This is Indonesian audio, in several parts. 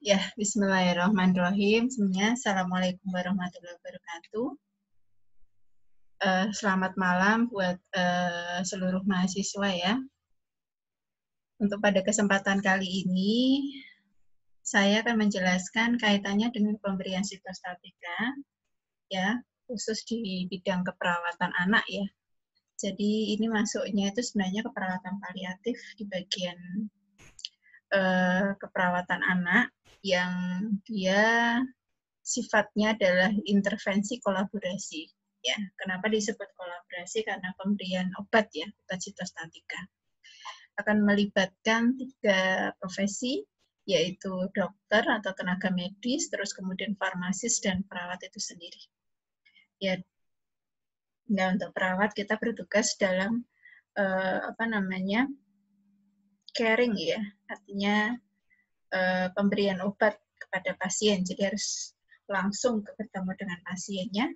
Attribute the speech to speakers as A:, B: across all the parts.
A: Ya, bismillahirrahmanirrahim. Semuanya, assalamualaikum warahmatullahi wabarakatuh. Selamat malam buat seluruh mahasiswa ya. Untuk pada kesempatan kali ini, saya akan menjelaskan kaitannya dengan pemberian sitostatika, ya, khusus di bidang keperawatan anak ya. Jadi ini masuknya itu sebenarnya keperawatan paliatif di bagian keperawatan anak yang dia sifatnya adalah intervensi kolaborasi. Ya, kenapa disebut kolaborasi? Karena pemberian obat ya, obat sitostatika akan melibatkan 3 profesi, yaitu dokter atau tenaga medis, terus kemudian farmasis dan perawat itu sendiri. Ya, nah untuk perawat kita bertugas dalam caring ya, artinya pemberian obat kepada pasien. Jadi harus langsung bertemu dengan pasiennya,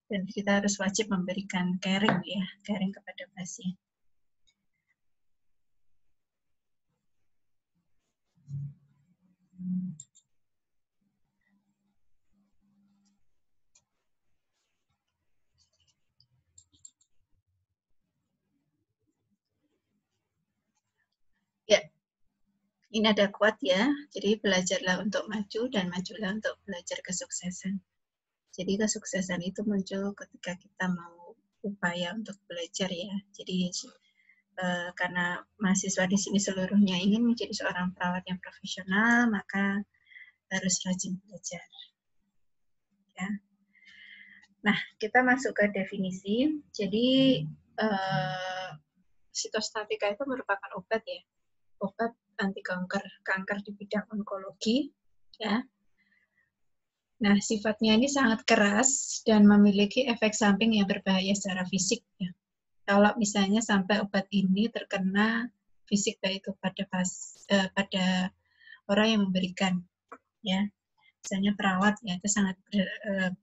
A: dan kita harus wajib memberikan caring ya, caring kepada pasien. Ya, ini ada quote ya. Jadi belajarlah untuk maju dan majulah untuk belajar kesuksesan. Jadi kesuksesan itu muncul ketika kita mau upaya untuk belajar ya. Jadi karena mahasiswa di sini seluruhnya ingin menjadi seorang perawat yang profesional, maka harus rajin belajar. Ya. Nah, kita masuk ke definisi. Jadi sitostatika itu merupakan obat ya, obat anti kanker di bidang onkologi. Ya. Nah, sifatnya ini sangat keras dan memiliki efek samping yang berbahaya secara fisik. Ya. Kalau misalnya sampai obat ini terkena fisik, baik itu pada orang yang memberikan, ya, misalnya perawat, ya, itu sangat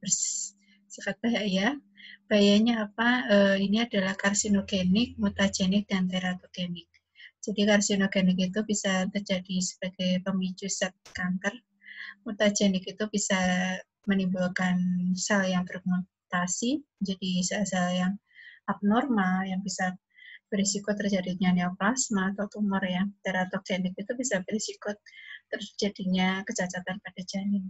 A: bersifat bahaya. Bahayanya apa? Ini adalah karsinogenik, mutagenik, dan teratogenik. Jadi karsinogenik itu bisa terjadi sebagai pemicu zat kanker. Mutagenik itu bisa menimbulkan sel yang bermutasi, jadi sel-sel yang abnormal yang bisa berisiko terjadinya neoplasma atau tumor ya. Teratogenik itu bisa berisiko terjadinya kecacatan pada janin.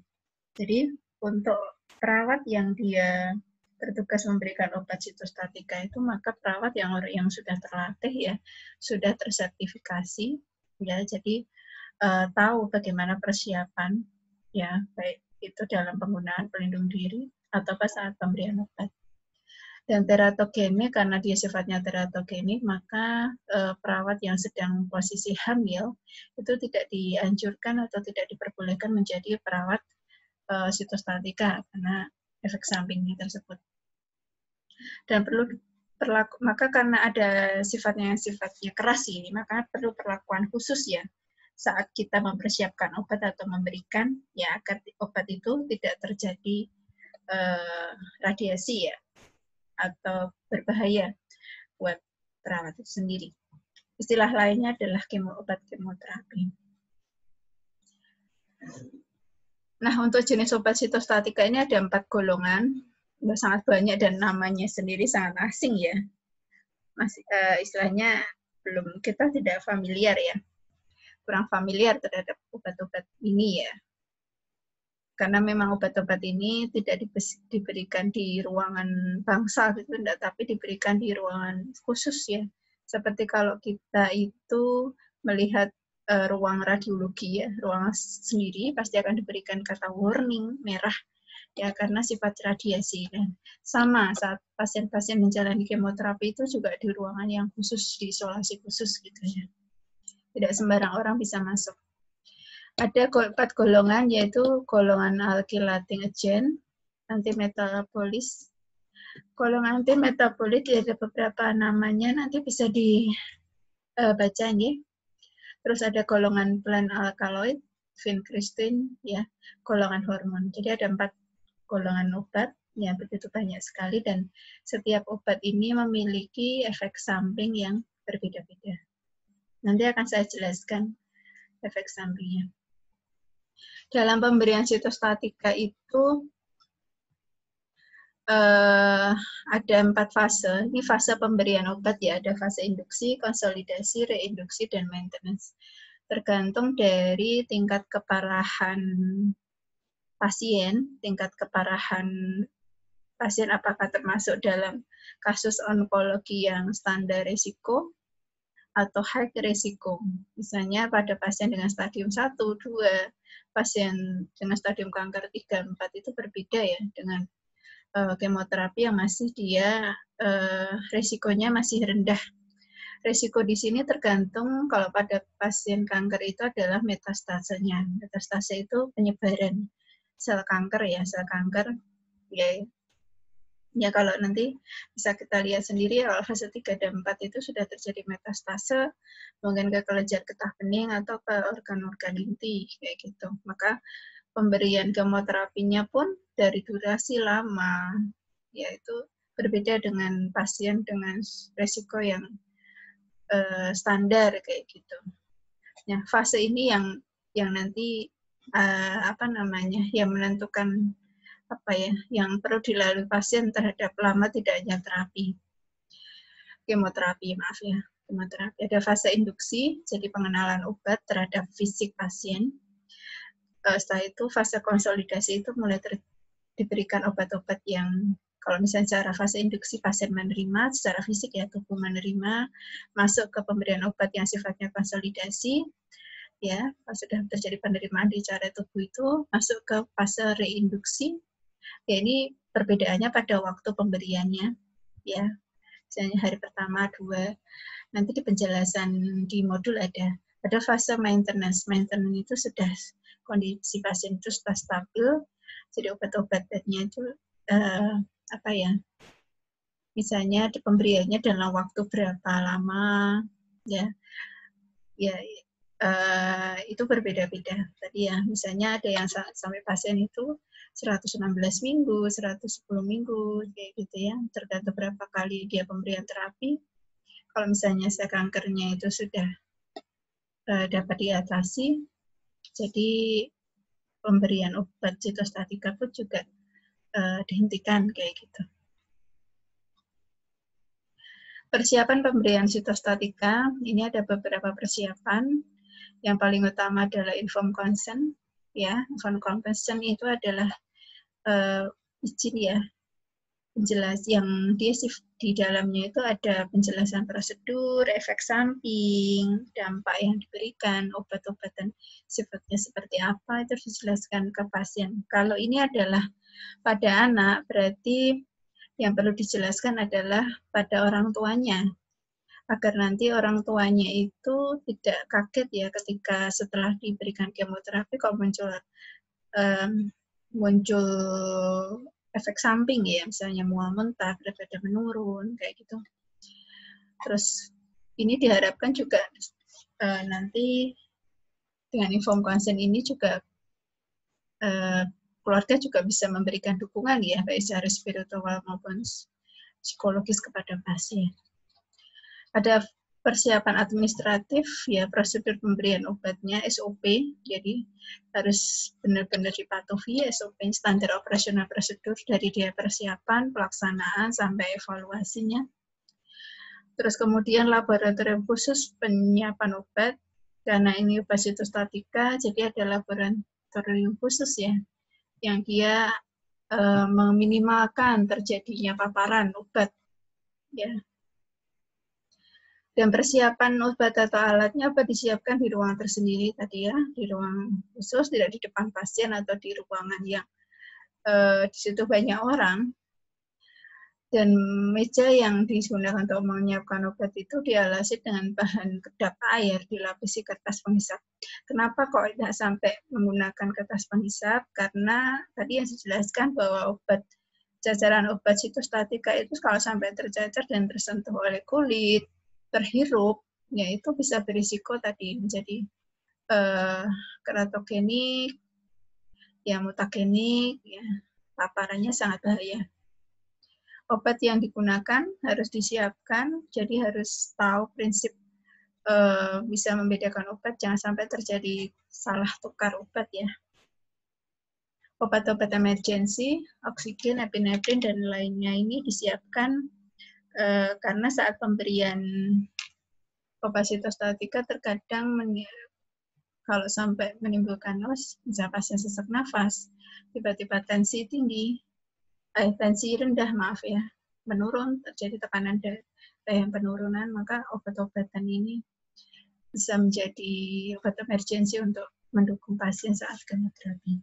A: Jadi untuk perawat yang dia bertugas memberikan obat sitostatika itu, maka perawat yang sudah terlatih ya, sudah tersertifikasi ya, jadi tahu bagaimana persiapan ya, baik itu dalam penggunaan pelindung diri atau saat pemberian obat. Dan teratogenik, karena dia sifatnya teratogenik, maka perawat yang sedang posisi hamil itu tidak dianjurkan atau tidak diperbolehkan menjadi perawat sitostatika karena efek sampingnya tersebut. Dan maka karena ada sifatnya keras ini, maka perlu perlakuan khusus ya saat kita mempersiapkan obat atau memberikan, ya, agar obat itu tidak terjadi radiasi ya atau berbahaya buat perawat itu sendiri. Istilah lainnya adalah obat kemoterapi. Nah, untuk jenis obat sitostatika ini ada 4 golongan, sangat banyak dan namanya sendiri sangat asing ya. Masih istilahnya kita tidak familiar ya, kurang familiar terhadap obat-obat ini ya. Karena memang obat-obat ini tidak diberikan di ruangan bangsal gitu, tapi diberikan di ruangan khusus ya. Seperti kalau kita itu melihat ruang radiologi ya, ruangan sendiri pasti akan diberikan kata warning merah ya, karena sifat radiasi. Dan sama saat pasien-pasien menjalani kemoterapi itu juga di ruangan yang khusus, di isolasi khusus gitu ya. Tidak sembarang orang bisa masuk. Ada 4 golongan, yaitu golongan alkylating agent, antimetabolis. Golongan antimetabolit ada beberapa namanya, nanti bisa dibaca ya. Terus ada golongan plant alkaloid, vincristine, ya, golongan hormon. Jadi ada 4 golongan obat, ya, begitu banyak sekali, dan setiap obat ini memiliki efek samping yang berbeda-beda. Nanti akan saya jelaskan efek sampingnya. Dalam pemberian sitostatika itu ada 4 fase. Ini fase pemberian obat ya, ada fase induksi, konsolidasi, reinduksi, dan maintenance. Tergantung dari tingkat keparahan pasien, apakah termasuk dalam kasus onkologi yang standar risiko atau high risiko. Misalnya pada pasien dengan stadium 1, 2, pasien dengan stadium kanker 3, 4 itu berbeda ya dengan kemoterapi yang masih dia risikonya masih rendah. Risiko di sini tergantung kalau pada pasien kanker itu adalah metastasenya. Metastase itu penyebaran sel kanker ya, sel kanker ya kalau nanti bisa kita lihat sendiri kalau fase 3 dan 4 itu sudah terjadi metastase mungkin ke kelenjar getah bening atau ke organ-organ inti kayak gitu. Maka pemberian kemoterapinya pun dari durasi lama, yaitu berbeda dengan pasien dengan resiko yang standar kayak gitu. Nah, fase ini yang nanti yang menentukan yang perlu dilalui pasien terhadap lama tidaknya kemoterapi. Ada fase induksi, jadi pengenalan obat terhadap fisik pasien. Setelah itu fase konsolidasi itu mulai diberikan obat-obat yang kalau misalnya secara fase induksi pasien menerima secara fisik ya tubuh menerima, masuk ke pemberian obat yang sifatnya konsolidasi ya, sudah terjadi penerimaan di cara tubuh itu masuk ke fase reinduksi. Ya ini perbedaannya pada waktu pemberiannya ya. Misalnya hari pertama, 2, nanti di penjelasan di modul ada fase maintenance. Maintenance itu sudah kondisi pasien itu sudah stabil, jadi obat-obatnya itu misalnya pemberiannya dalam waktu berapa lama ya itu berbeda-beda tadi ya. Misalnya ada yang sampai pasien itu 116 minggu, 110 minggu kayak gitu ya, tergantung berapa kali dia pemberian terapi. Kalau misalnya sel kankernya itu sudah dapat diatasi, jadi pemberian obat sitostatika pun juga dihentikan kayak gitu. Persiapan pemberian sitostatika, ini ada beberapa persiapan. Yang paling utama adalah informed consent. Ya, informed consent itu adalah izin ya, penjelas yang dia di dalamnya itu ada penjelasan prosedur, efek samping, dampak yang diberikan, obat-obatan sifatnya seperti apa itu dijelaskan ke pasien. Kalau ini adalah pada anak, berarti yang perlu dijelaskan adalah pada orang tuanya, agar nanti orang tuanya itu tidak kaget ya ketika setelah diberikan kemoterapi kalau muncul efek samping ya, misalnya mual muntah, berat badan menurun, kayak gitu. Terus ini diharapkan juga nanti dengan informed consent ini juga keluarga juga bisa memberikan dukungan ya, baik secara spiritual maupun psikologis kepada pasien. Ada persiapan administratif, ya prosedur pemberian obatnya, SOP, jadi harus benar-benar dipatuhi SOP, standar operasional prosedur dari dia persiapan, pelaksanaan, sampai evaluasinya. Terus kemudian laboratorium khusus penyiapan obat, karena ini obat sitostatika, jadi ada laboratorium khusus ya, yang dia meminimalkan terjadinya paparan obat ya. Dan persiapan obat atau alatnya disiapkan di ruang tersendiri tadi ya, di ruang khusus, tidak di depan pasien atau di ruangan yang di situ banyak orang. Dan meja yang digunakan untuk menyiapkan obat itu dialasi dengan bahan kedap air, dilapisi kertas penghisap. Kenapa kok tidak sampai menggunakan kertas penghisap? Karena tadi yang dijelaskan bahwa jajaran obat sitostatika itu kalau sampai tercacar dan tersentuh oleh kulit, terhirup, ya itu bisa berisiko tadi menjadi keratogenik, ya mutagenik, ya paparannya sangat bahaya. Obat yang digunakan harus disiapkan, jadi harus tahu prinsip bisa membedakan obat, jangan sampai terjadi salah tukar obat ya. Obat-obat emergensi, oksigen, epinefrin, dan lainnya ini disiapkan karena saat pemberian obat sitostatika terkadang kalau sampai menimbulkan misal pasien sesak nafas, tiba-tiba tensi tinggi, tensi rendah, maaf ya, menurun, terjadi tekanan darah yang penurunan, maka obat-obatan ini bisa menjadi obat emergensi untuk mendukung pasien saat kemoterapi.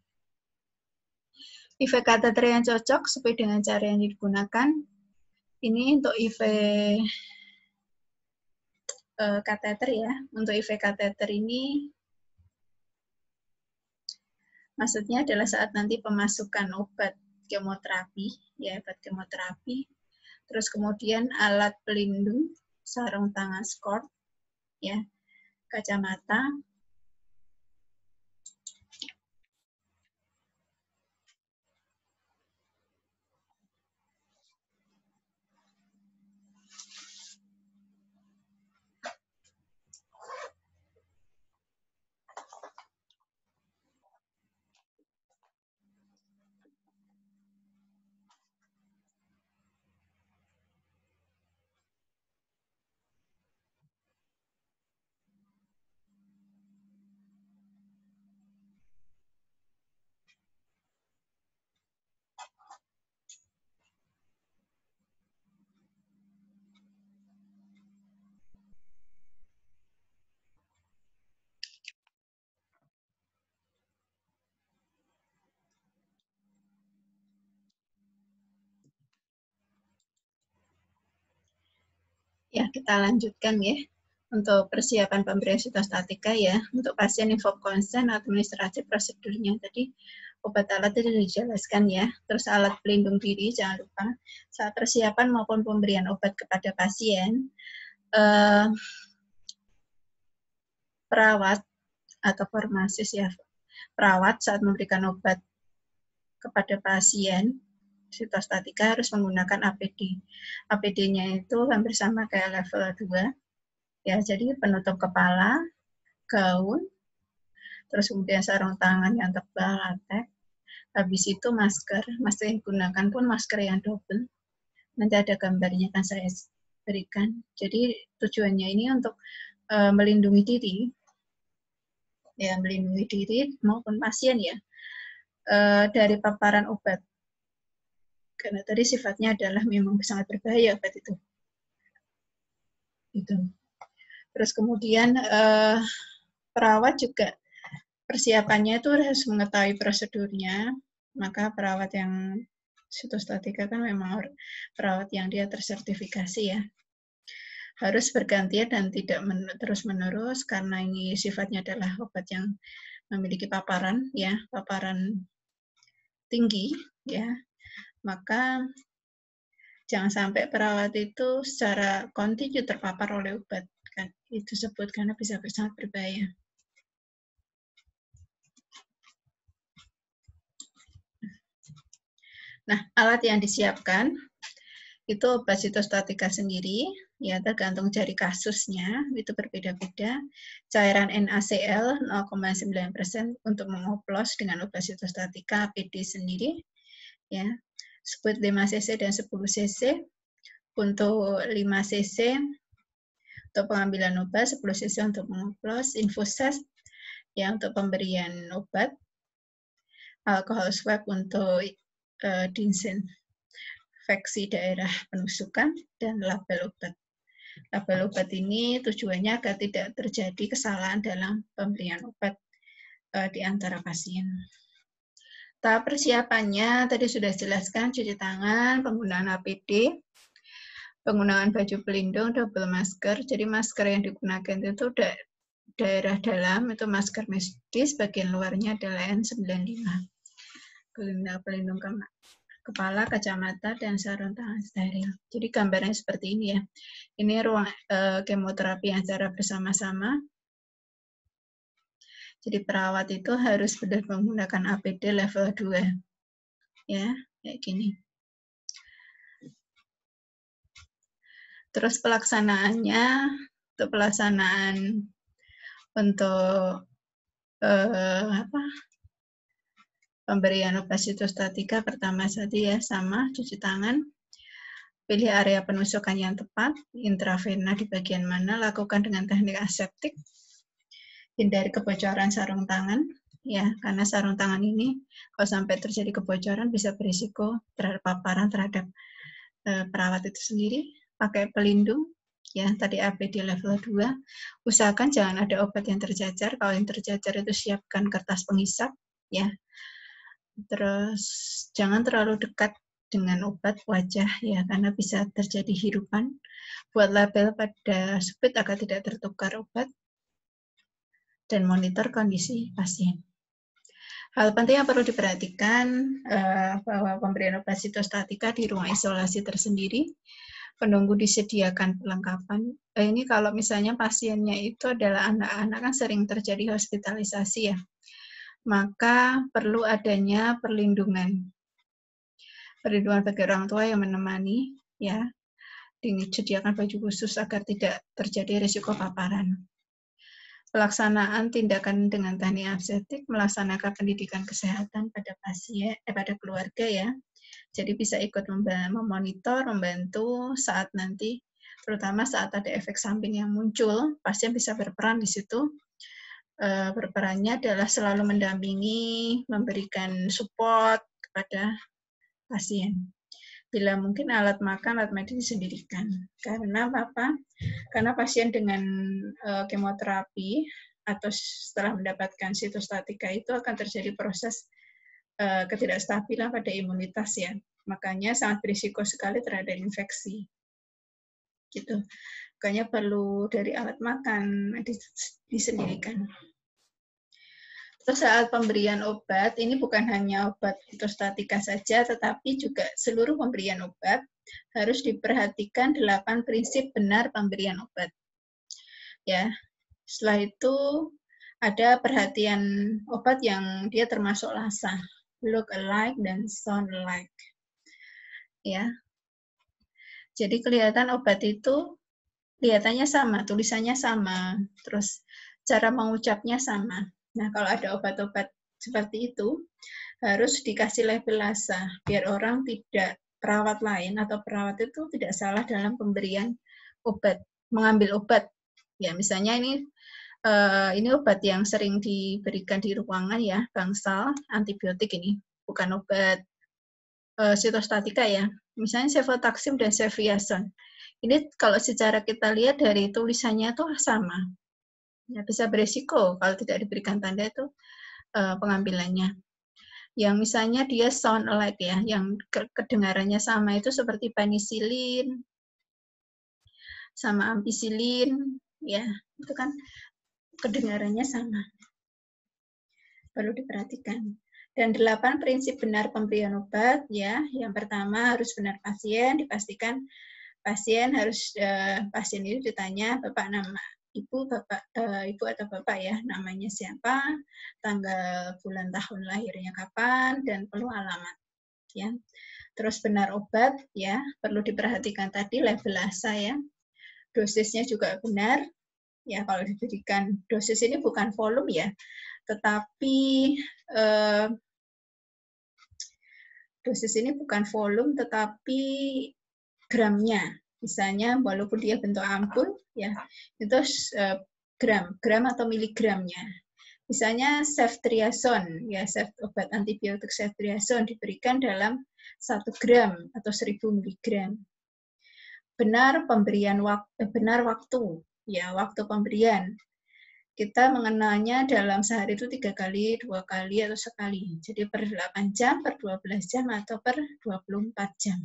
A: IV kateter yang cocok sesuai dengan cara yang digunakan. Ini untuk IV kateter ya. Untuk IV kateter ini maksudnya adalah saat nanti pemasukan obat kemoterapi, ya obat kemoterapi. Terus kemudian alat pelindung, sarung tangan SCORT, ya, kacamata. Ya, kita lanjutkan ya. Untuk persiapan pemberian sitostatika ya, untuk pasien inform consent administratif prosedurnya tadi obat alat itu dijelaskan ya. Terus alat pelindung diri jangan lupa saat persiapan maupun pemberian obat kepada pasien, perawat atau farmasis ya, perawat saat memberikan obat kepada pasien sitostatika harus menggunakan APD. APD-nya itu hampir sama kayak level 2. Ya, jadi penutup kepala, gaun, terus kemudian sarung tangan yang tebal, latex. Habis itu masker yang digunakan pun masker yang double. Nanti ada gambarnya kan saya berikan. Jadi tujuannya ini untuk melindungi diri, ya melindungi diri maupun pasien ya dari paparan obat. Karena tadi sifatnya adalah memang sangat berbahaya obat itu. Gitu. Terus kemudian perawat juga persiapannya itu harus mengetahui prosedurnya, maka perawat yang sitostatika kan memang perawat yang dia tersertifikasi ya. Harus bergantian dan tidak terus-menerus karena ini sifatnya adalah obat yang memiliki paparan ya, paparan tinggi ya. Maka jangan sampai perawat itu secara kontinu terpapar oleh obat kan. Itu disebut karena bisa sangat berbahaya. Nah, alat yang disiapkan itu obat sitostatika sendiri, ya tergantung dari kasusnya, itu berbeda-beda. Cairan NaCl 0,9% untuk mengoplos dengan obat sitostatika APD sendiri, ya. Sebut 5 cc dan 10 cc. Untuk 5 cc untuk pengambilan obat, 10 cc untuk mengoplos, infusas ya untuk pemberian obat, alkohol swab untuk disinfeksi daerah penusukan, dan label obat. Label obat ini tujuannya agar tidak terjadi kesalahan dalam pemberian obat di antara pasien. Tahap persiapannya tadi sudah jelaskan, cuci tangan, penggunaan APD, penggunaan baju pelindung, double masker. Jadi masker yang digunakan itu daerah dalam, itu masker medis, bagian luarnya adalah N95. Pelindung kepala, kacamata, dan sarung tangan steril. Jadi gambarnya seperti ini ya. Ini ruang kemoterapi yang secara bersama-sama. Jadi perawat itu harus benar menggunakan APD level 2. Ya, kayak gini. Terus pelaksanaannya, untuk pelaksanaan untuk Pemberian obat sitostatika pertama tadi ya sama, cuci tangan, pilih area penusukan yang tepat, intravena di bagian mana, lakukan dengan teknik aseptik, hindari kebocoran sarung tangan, ya karena sarung tangan ini kalau sampai terjadi kebocoran bisa berisiko terhadap paparan terhadap perawat itu sendiri. Pakai pelindung, ya tadi APD level 2, usahakan jangan ada obat yang terjajar, kalau yang terjajar itu siapkan kertas penghisap, ya. Terus jangan terlalu dekat dengan obat wajah, ya karena bisa terjadi hirupan. Buat label pada supit agar tidak tertukar obat, dan monitor kondisi pasien. Hal penting yang perlu diperhatikan bahwa pemberian obat sitostatika di ruang isolasi tersendiri, penunggu disediakan perlengkapan. Ini kalau misalnya pasiennya itu adalah anak-anak kan sering terjadi hospitalisasi ya, maka perlu adanya perlindungan bagi orang tua yang menemani, ya, disediakan baju khusus agar tidak terjadi risiko paparan. Pelaksanaan tindakan dengan teknik aseptik, melaksanakan pendidikan kesehatan pada pasien, pada keluarga ya. Jadi bisa ikut memonitor, membantu saat nanti, terutama saat ada efek samping yang muncul, pasien bisa berperan di situ. Berperannya adalah selalu mendampingi, memberikan support kepada pasien. Bila mungkin alat makan, alat medis disendirikan. Karena apa? Karena pasien dengan kemoterapi atau setelah mendapatkan sitostatika itu akan terjadi proses ketidakstabilan pada imunitas ya. Makanya sangat berisiko sekali terhadap infeksi. Gitu. Makanya perlu dari alat makan disendirikan. Terus saat pemberian obat, ini bukan hanya obat sitostatika saja, tetapi juga seluruh pemberian obat harus diperhatikan 8 prinsip benar pemberian obat. Ya, setelah itu ada perhatian obat yang dia termasuk LASA, look alike dan sound alike. Ya, jadi kelihatan obat itu kelihatannya sama, tulisannya sama, terus cara mengucapnya sama. Nah, kalau ada obat-obat seperti itu, harus dikasih label LASA, biar orang tidak, perawat lain atau perawat itu tidak salah dalam pemberian obat, mengambil obat. Ya, misalnya ini obat yang sering diberikan di ruangan ya, bangsal, antibiotik ini, bukan obat sitostatika ya. Misalnya cefotaxim dan ceftriaxone. Ini kalau secara kita lihat dari tulisannya tuh sama. Ya, bisa beresiko kalau tidak diberikan tanda itu pengambilannya. Yang misalnya dia sound alike ya, yang kedengarannya sama itu seperti penisilin sama ampicillin ya, itu kan kedengarannya sama. Perlu diperhatikan. Dan 8 prinsip benar pemberian obat ya. Yang pertama harus benar pasien, dipastikan pasien harus pasien itu ditanya Bapak nama Ibu, Bapak, Ibu atau Bapak ya, namanya siapa, tanggal bulan tahun lahirnya kapan, dan perlu alamat. Ya. Terus benar obat, ya perlu diperhatikan tadi label LASA ya. Dosisnya juga benar, ya kalau diberikan dosis ini bukan volume ya, tetapi dosis ini bukan volume, tetapi gramnya. Misalnya walaupun dia bentuk ampul ya, itu gram atau miligramnya. Misalnya ceftriaxone ya, obat antibiotik ceftriaxone diberikan dalam 1 gram atau 1000 miligram. Benar pemberian benar waktu ya, waktu pemberian. Kita mengenalnya dalam sehari itu 3 kali, 2 kali atau sekali. Jadi per 8 jam, per 12 jam atau per 24 jam.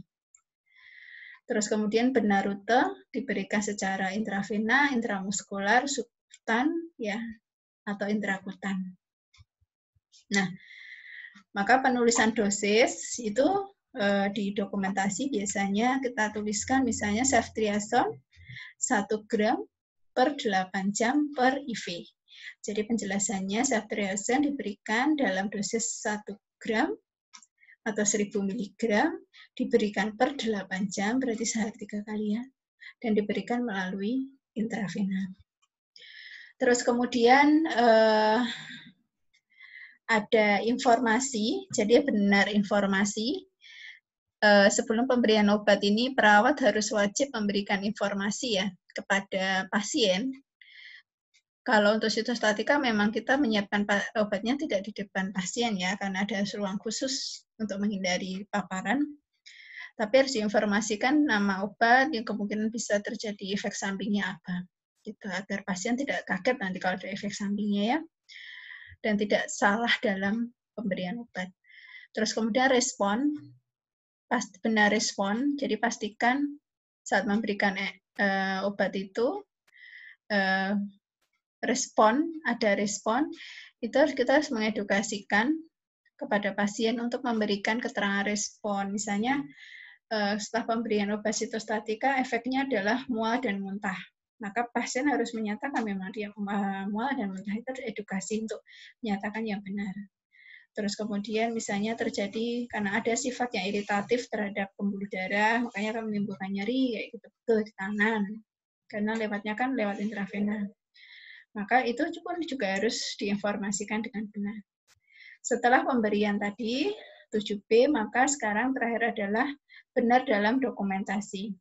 A: Terus kemudian benar rute diberikan secara intravena, intramuskular, subkutan, ya, atau intrakutan. Nah, maka penulisan dosis itu di dokumentasi biasanya kita tuliskan misalnya ceftriaxone 1 gram per 8 jam per IV. Jadi penjelasannya ceftriaxone diberikan dalam dosis 1 gram atau 1000 mg diberikan per 8 jam, berarti sehari 3 kali ya, dan diberikan melalui intravena. Terus kemudian ada informasi, jadi benar informasi. Sebelum pemberian obat ini, perawat harus wajib memberikan informasi ya kepada pasien. Kalau untuk sitostatika memang kita menyiapkan obatnya tidak di depan pasien ya, karena ada ruang khusus untuk menghindari paparan. Tapi harus diinformasikan nama obat yang kemungkinan bisa terjadi efek sampingnya apa, gitu, agar pasien tidak kaget nanti kalau ada efek sampingnya ya, dan tidak salah dalam pemberian obat. Terus kemudian respon, benar respon, jadi pastikan saat memberikan obat itu ada respon, itu kita harus mengedukasikan kepada pasien untuk memberikan keterangan respon. Misalnya setelah pemberian obat sitostatika, efeknya adalah mual dan muntah. Maka pasien harus menyatakan memang dia mual dan muntah, itu edukasi untuk menyatakan yang benar. Terus kemudian misalnya terjadi karena ada sifat yang iritatif terhadap pembuluh darah, makanya akan menimbulkan nyeri kayak gitu betul di tangan. Karena lewatnya kan lewat intravena. Maka itu juga harus diinformasikan dengan benar. Setelah pemberian tadi 7B, maka sekarang terakhir adalah benar dalam dokumentasi.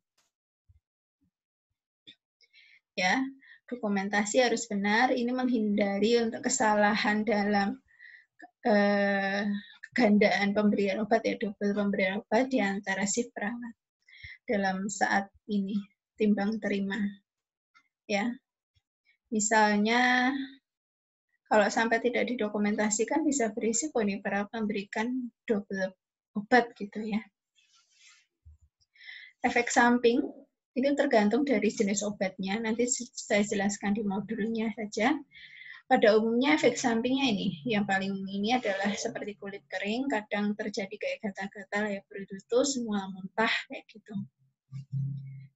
A: Ya, dokumentasi harus benar. Ini menghindari untuk kesalahan dalam gandaan pemberian obat ya, double pemberian obat di antara si perawat dalam saat ini timbang terima. Ya, misalnya kalau sampai tidak didokumentasikan bisa berisiko nih perawat memberikan double obat gitu ya. Efek samping ini tergantung dari jenis obatnya. Nanti saya jelaskan di modulnya saja. Pada umumnya efek sampingnya ini, yang paling ini adalah seperti kulit kering, kadang terjadi kayak gatal-gatal, ya berutus, mual muntah, kayak gitu.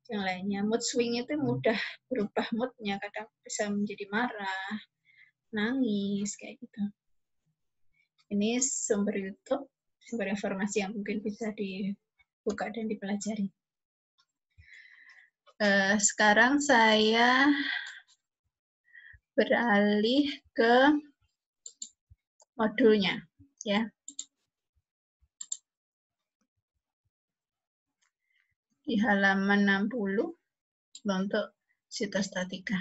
A: Yang lainnya, mood swing itu mudah berubah moodnya, kadang bisa menjadi marah, nangis, kayak gitu. Ini sumber YouTube, sumber informasi yang mungkin bisa dibuka dan dipelajari. Sekarang saya beralih ke modulnya, ya. Di halaman 60 untuk sitostatika.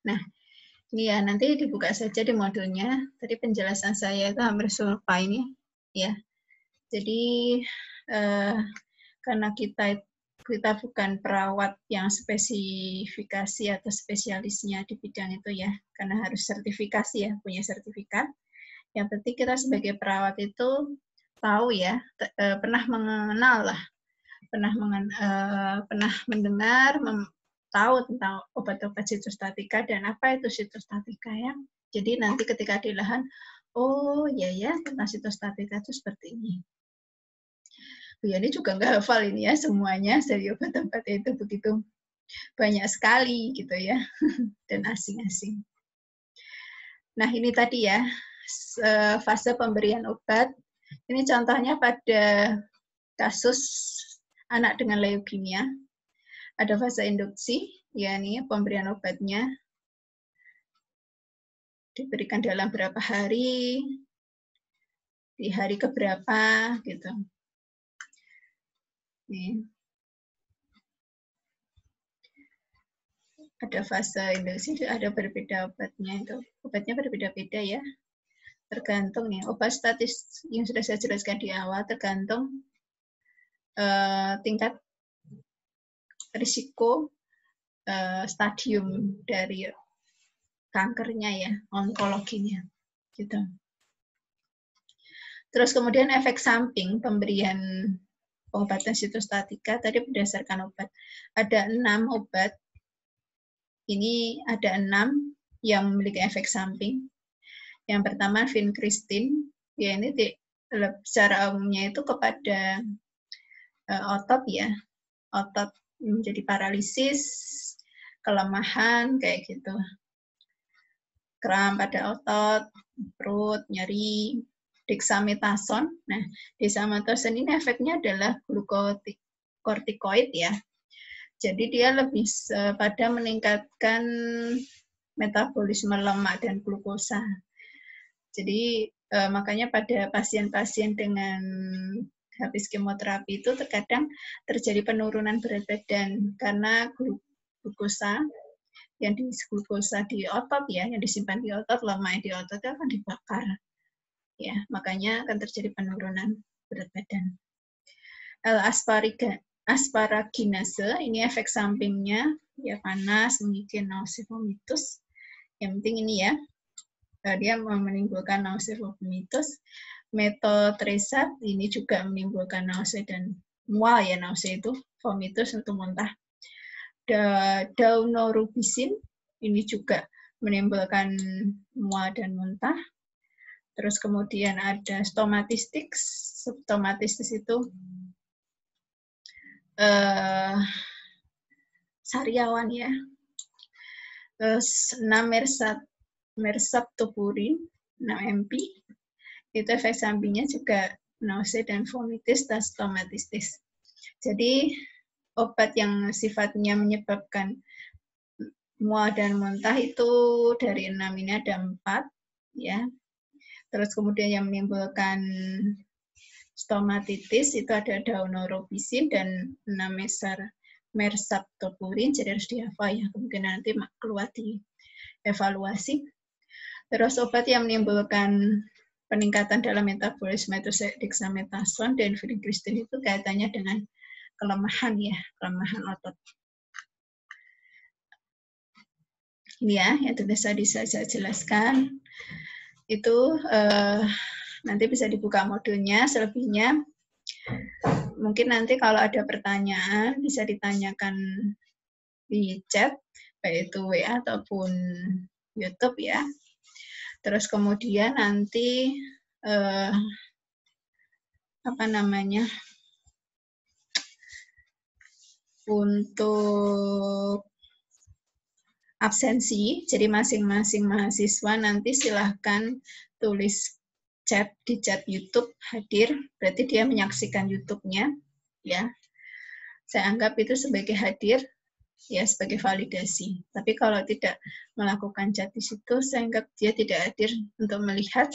A: Nah, ini ya nanti dibuka saja di modulnya. Tadi penjelasan saya itu hampir serupa ini, ya. Jadi karena kita bukan perawat yang spesifikasi atau spesialisnya di bidang itu ya, karena harus sertifikasi ya, punya sertifikat. Yang penting kita sebagai perawat itu tahu ya, pernah mengenal lah, pernah mendengar, tahu tentang obat-obat sitostatika dan apa itu sitostatika ya. Jadi nanti ketika di lahan, oh ya tentang sitostatika itu seperti ini. Bu Yani juga nggak hafal ini ya semuanya, dari obat-obat itu begitu banyak sekali gitu ya, dan asing-asing. Nah ini tadi ya, fase pemberian obat. Ini contohnya pada kasus anak dengan leukemia. Ada fase induksi, ya ini pemberian obatnya diberikan dalam berapa hari, di hari keberapa gitu. Nih. Ada fase induksi, ada berbeda obatnya itu. Obatnya berbeda-beda ya. Tergantung nih, obat statis yang sudah saya jelaskan di awal tergantung tingkat risiko stadium dari kankernya ya, onkologinya gitu. Terus kemudian efek samping pemberian pengobatan sitostatika tadi berdasarkan obat. Ada 6 obat. Ini ada 6 yang memiliki efek samping. Yang pertama vincristine, ya ini secara umumnya itu kepada otot ya, otot menjadi paralisis, kelemahan kayak gitu, kram pada otot, perut, nyeri. Dexamethasone, nah dexamethasone ini efeknya adalah glukokortikoid ya, Jadi dia lebih pada meningkatkan metabolisme lemak dan glukosa. Jadi makanya pada pasien-pasien dengan habis kemoterapi itu terkadang terjadi penurunan berat badan karena glukosa di otot ya, yang disimpan di otot, lemak di otot itu akan dibakar. Ya, makanya akan terjadi penurunan berat badan. Asparaginase, ini efek sampingnya, ya panas, mungkin nausea, vomitus. Yang penting ini ya, dia menimbulkan nausea, vomitus. Metotresat, ini juga menimbulkan nausea dan mual ya, nausea itu, vomitus untuk muntah. Daunorubicin, ini juga menimbulkan mual dan muntah. Terus kemudian ada stomatitis. Stomatitis itu sariawan ya. Terus 6 mersaptopurin, 6 MP. Itu efek sampingnya juga nausea dan vomitis dan stomatitis. Jadi obat yang sifatnya menyebabkan mual dan muntah itu dari 6 ini ada 4 ya. Terus kemudian yang menimbulkan stomatitis itu ada daunorubicin dan 6 mersaptopurin, jadi harus dihafal ya, kemungkinan nanti keluar di evaluasi. Terus obat yang menimbulkan peningkatan dalam metabolisme itu dexamethasone dan vincristine itu kaitannya dengan kelemahan ya, kelemahan otot. Ini ya, yang bisa saya jelaskan. Itu nanti bisa dibuka modulnya, selebihnya mungkin nanti kalau ada pertanyaan bisa ditanyakan di chat, baik itu WA ataupun YouTube ya. Terus kemudian nanti untuk absensi, jadi masing-masing mahasiswa nanti silahkan tulis chat di chat YouTube hadir, berarti dia menyaksikan YouTube-nya, ya. Saya anggap itu sebagai hadir, ya sebagai validasi. Tapi kalau tidak melakukan chat di situ, saya anggap dia tidak hadir untuk melihat,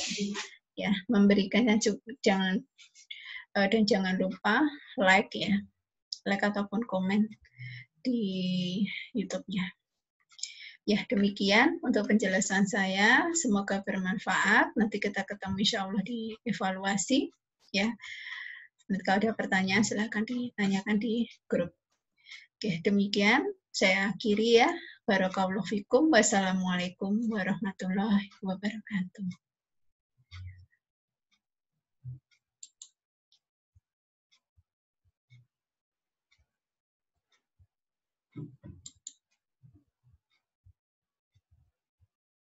A: ya memberikannya jangan lupa like ya, like ataupun komen di YouTube-nya. Ya, demikian untuk penjelasan saya. Semoga bermanfaat. Nanti kita ketemu insya Allah di evaluasi. Ya, nanti kalau ada pertanyaan silahkan ditanyakan di grup. Oke, demikian saya akhiri ya. Barakallahu fikum. Wassalamualaikum warahmatullahi wabarakatuh.